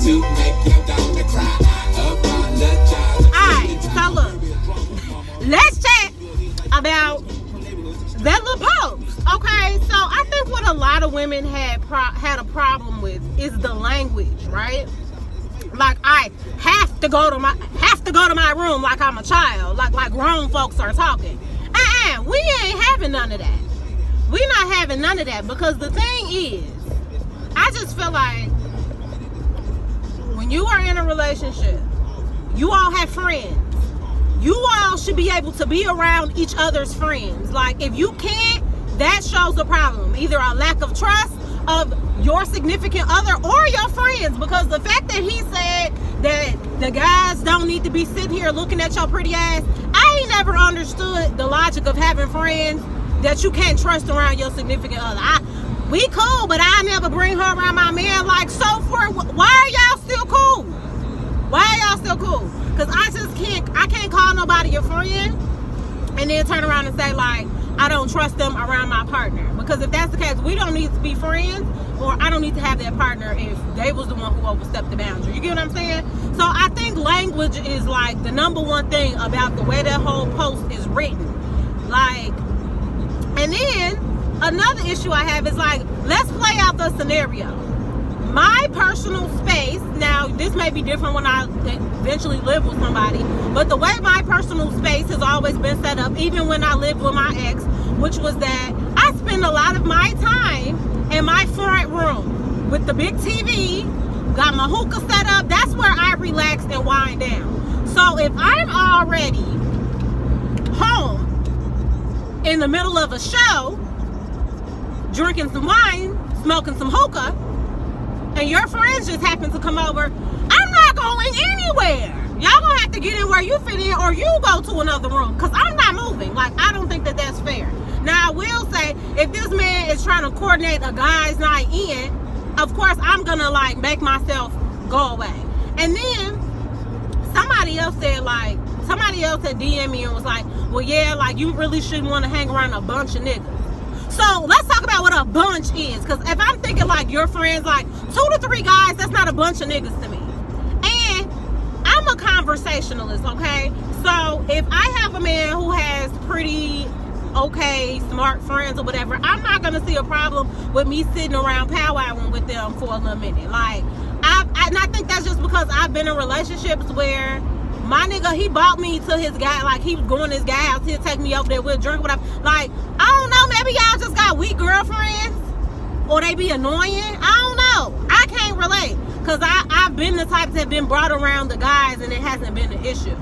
to make your daughter cry. I apologize. Alright, so look, let's chat about that little post. Okay, so I think what a lot of women had a problem with is the language, right? Like, I have to go to my room like I'm a child, like grown folks are talking. We ain't having none of that. We not having none of that, because the thing is, I just feel like when you are in a relationship, you all have friends. You all should be able to be around each other's friends. Like, if you can't, that shows a problem. Either a lack of trust of your significant other or your friends, because the fact that he said that the guys don't need to be sitting here looking at your pretty ass, I ain't never understood the logic of having friends that you can't trust around your significant other. We cool, but I never bring her around my man. Like, so for why are y'all still cool? Why are y'all still cool? Because I can't call nobody a friend and then turn around and say, like, I don't trust them around my partner. Because if that's the case, we don't need to be friends, or I don't need to have that partner if they was the one who overstepped the boundary. You get what I'm saying? So I think language is like the #1 thing about the way that whole post is written. Like, and then another issue I have is, like, let's play out the scenario. My personal space, now this may be different when I eventually live with somebody, but the way my personal space has always been set up, even when I lived with my ex, which was that I spend a lot of my time in my front room with the big TV, got my hookah set up. That's where I relax and wind down. So if I'm already home in the middle of a show, drinking some wine, smoking some hookah, and your friends just happen to come over, I'm not going anywhere. Y'all gonna have to get in where you fit in, or you go to another room, because I'm not moving. Like, I don't think that that's fair. Now, I will say, if this man is trying to coordinate a guy's night in, of course, I'm gonna, like, make myself go away. And then, somebody else had DM me and was like, well, yeah, like, you really shouldn't want to hang around a bunch of niggas. So let's talk about what a bunch is, because if I'm thinking like your friends, like 2 to 3 guys, that's not a bunch of niggas to me. And I'm a conversationalist, okay? So if I have a man who has pretty okay, smart friends or whatever, I'm not gonna see a problem with me sitting around powwowing with them for a little minute. Like, and I think that's just because I've been in relationships where my nigga, he bought me to his guy, like, he was going to his guy house, he'll take me over there, we'll drink, whatever. Like, I don't know, maybe y'all just got weak girlfriends, or they be annoying. I don't know. I can't relate, because I've been the type that have been brought around the guys, and it hasn't been an issue.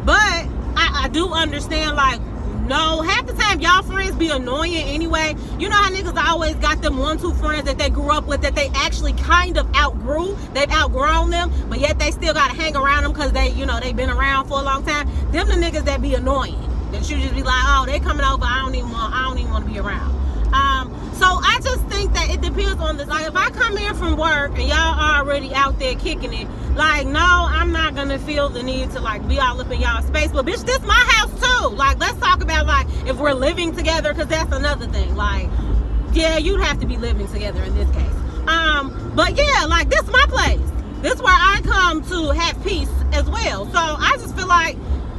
But I do understand, like, no, half the time y'all friends be annoying anyway. You know how niggas always got them 1-2 friends that they grew up with that they actually kind of outgrew. They've outgrown them, but yet they still gotta hang around them because they, you know, they've been around for a long time. Them the niggas that be annoying. That you just be like, oh, they coming over, I don't even want to be around. So I just think that it depends on this. Like, if I come in from work and y'all already out there kicking it, like, no, I'm not gonna feel the need to, like, be all up in y'all space. But bitch, this my house too. Like, let's talk about, like, if we're living together, because that's another thing. Like, yeah, you'd have to be living together in this case. But yeah, like, this my place. This where I come to have peace as well. So I just feel like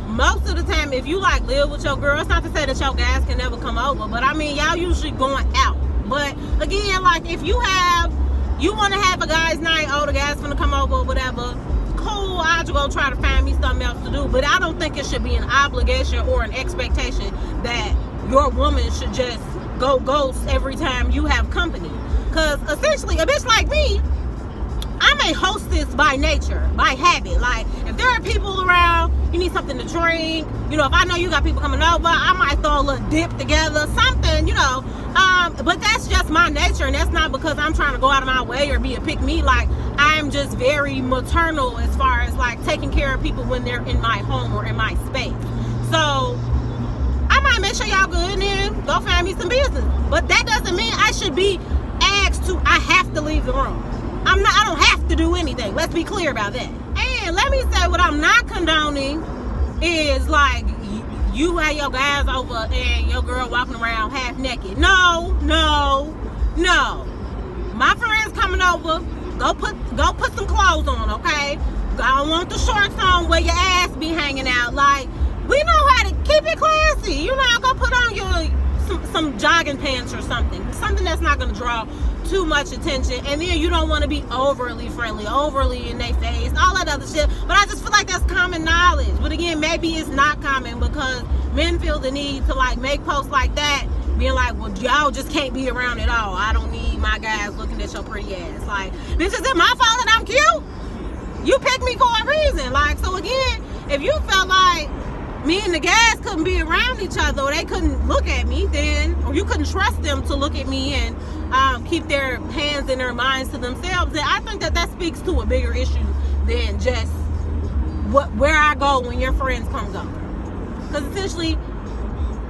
most of the time, if you, like, live with your girl, it's not to say that your guys can never come over, but I mean, y'all usually going out. But again, like, if you want to have a guy's night, oh, the guy's gonna come over or whatever, cool, I'll just go try to find me something else to do. But I don't think it should be an obligation or an expectation that your woman should just go ghost every time you have company. Because essentially, a bitch like me, I'm a hostess by nature, by habit. Like, if there are people around, you need something to drink, you know, if I know you got people coming over, I might throw a little dip together, something, you know. But that's just my nature, and that's not because I'm trying to go out of my way or be a pick-me. Like, I'm just very maternal as far as, like, taking care of people when they're in my home or in my space. So I might make sure y'all good and then go find me some business. But that doesn't mean I should be asked to, I have to leave the room. I don't have to do anything. Let's be clear about that. And let me say, what I'm not condoning is, like, you have your guys over and your girl walking around half naked. No. My friends coming over, Go put some clothes on, okay? I don't want the shorts on where your ass be hanging out. Like, we know how to keep it classy. You know, go put on your some jogging pants or something that's not gonna draw too much attention. And then you don't want to be overly friendly, overly in their face, all that other shit. But I just feel like that's common knowledge. But again, maybe it's not common because men feel the need to like make posts like that, being like, well, y'all just can't be around at all. I don't need my guys looking at your pretty ass. Like, bitch, is it my fault that I'm cute? You picked me for a reason. Like, so again, if you felt like me and the guys couldn't be around each other, or they couldn't look at me, then, or you couldn't trust them to look at me and keep their hands and their minds to themselves, then I think that speaks to a bigger issue than just where I go when your friends comes over. Because essentially,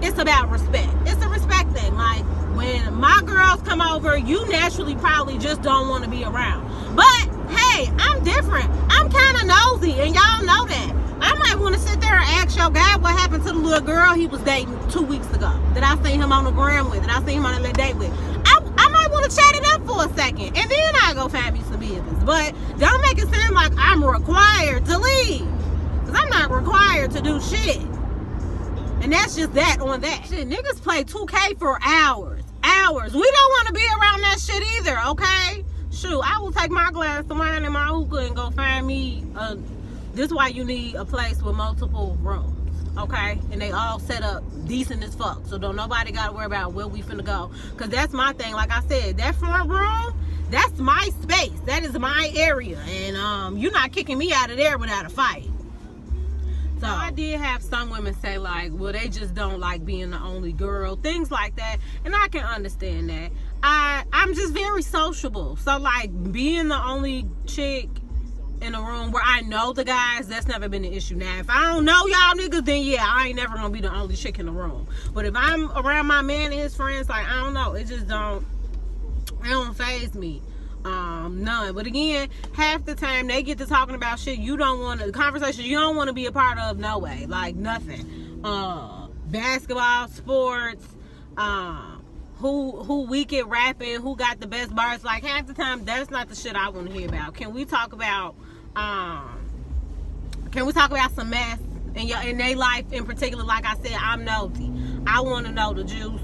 it's about respect. It's a respect thing. Like, when my girls come over, you naturally probably just don't want to be around. But hey, I'm different. I'm kind of nosy, and y'all know that. I might want to sit there and ask your guy what happened to the little girl he was dating 2 weeks ago, that I seen him on the gram with, that I seen him on a little date with. I might want to chat it up for a second, and then I go find me some business. But don't make it seem like I'm required to leave, because I'm not required to do shit. And that's just that on that. Shit, niggas play 2K for hours. Hours. We don't want to be around that shit either, okay? Shoot, I will take my glass of wine and my hookah and go find me this is why you need a place with multiple rooms, okay? And they all set up decent as fuck. So don't nobody got to worry about where we finna go. Because that's my thing. Like I said, that front room, that's my space. That is my area. And you're not kicking me out of there without a fight. So I did have some women say, like, well, they just don't like being the only girl. Things like that. And I can understand that. I'm just very sociable. So, like, being the only chick in a room where I know the guys, that's never been an issue. Now, if I don't know y'all niggas, then yeah, I ain't never gonna be the only chick in the room. But if I'm around my man and his friends, like, I don't know, it don't faze me. None. But again, half the time they get to talking about shit you don't want to, conversation you don't want to be a part of, no way. Like, nothing. Basketball, sports, who weak at rapping, who got the best bars. Like, half the time that's not the shit I want to hear about. Can we talk about some mess in their life in particular? Like I said, I'm nosy. I want to know the juice.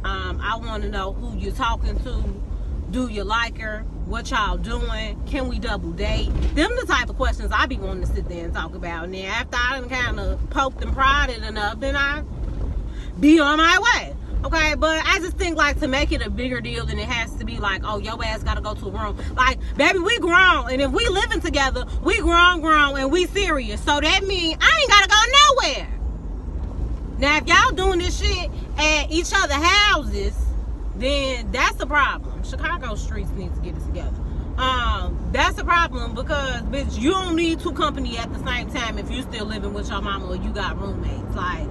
I want to know who you're talking to. Do you like her? What y'all doing? Can we double date? Them the type of questions I be wanting to sit there and talk about. And then after I done kind of poked and prodded enough, then I be on my way. Okay, but I just think, like, to make it a bigger deal than it has to be, like, oh, your ass gotta go to a room. Like, baby, we grown, and if we living together, we grown, and we serious. So that means I ain't gotta go nowhere. Now, if y'all doing this shit at each other's houses, then that's a problem. Chicago streets need to get it together. That's a problem because, bitch, you don't need two company at the same time if you still living with your mama or you got roommates. Like,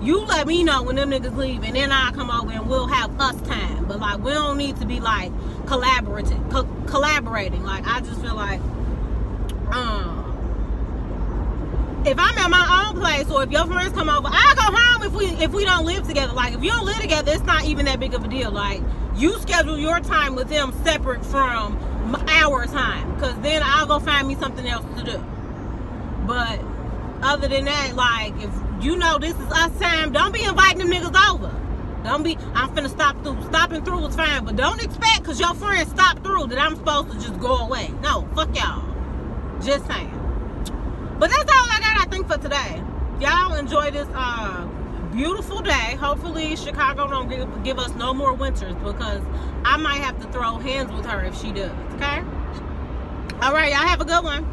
you let me know when them niggas leave, and then I'll come over and we'll have us time. But, like, we don't need to be, like, collaborating. Like, I just feel like, if I'm at my own place, or if your friends come over, I'll go home if we don't live together. Like, if you don't live together, it's not even that big of a deal. Like, you schedule your time with them separate from our time, because then I'll go find me something else to do. But other than that, like, if you know this is us time, don't be inviting them niggas over. Don't be, I'm finna stop through. Stopping through is fine, but don't expect, because your friends stopped through, that I'm supposed to just go away. No, fuck y'all. Just saying. But that's all I got, I think, for today. Y'all enjoy this beautiful day. Hopefully Chicago don't give us no more winters, because I might have to throw hands with her if she does. Okay? All right, y'all have a good one.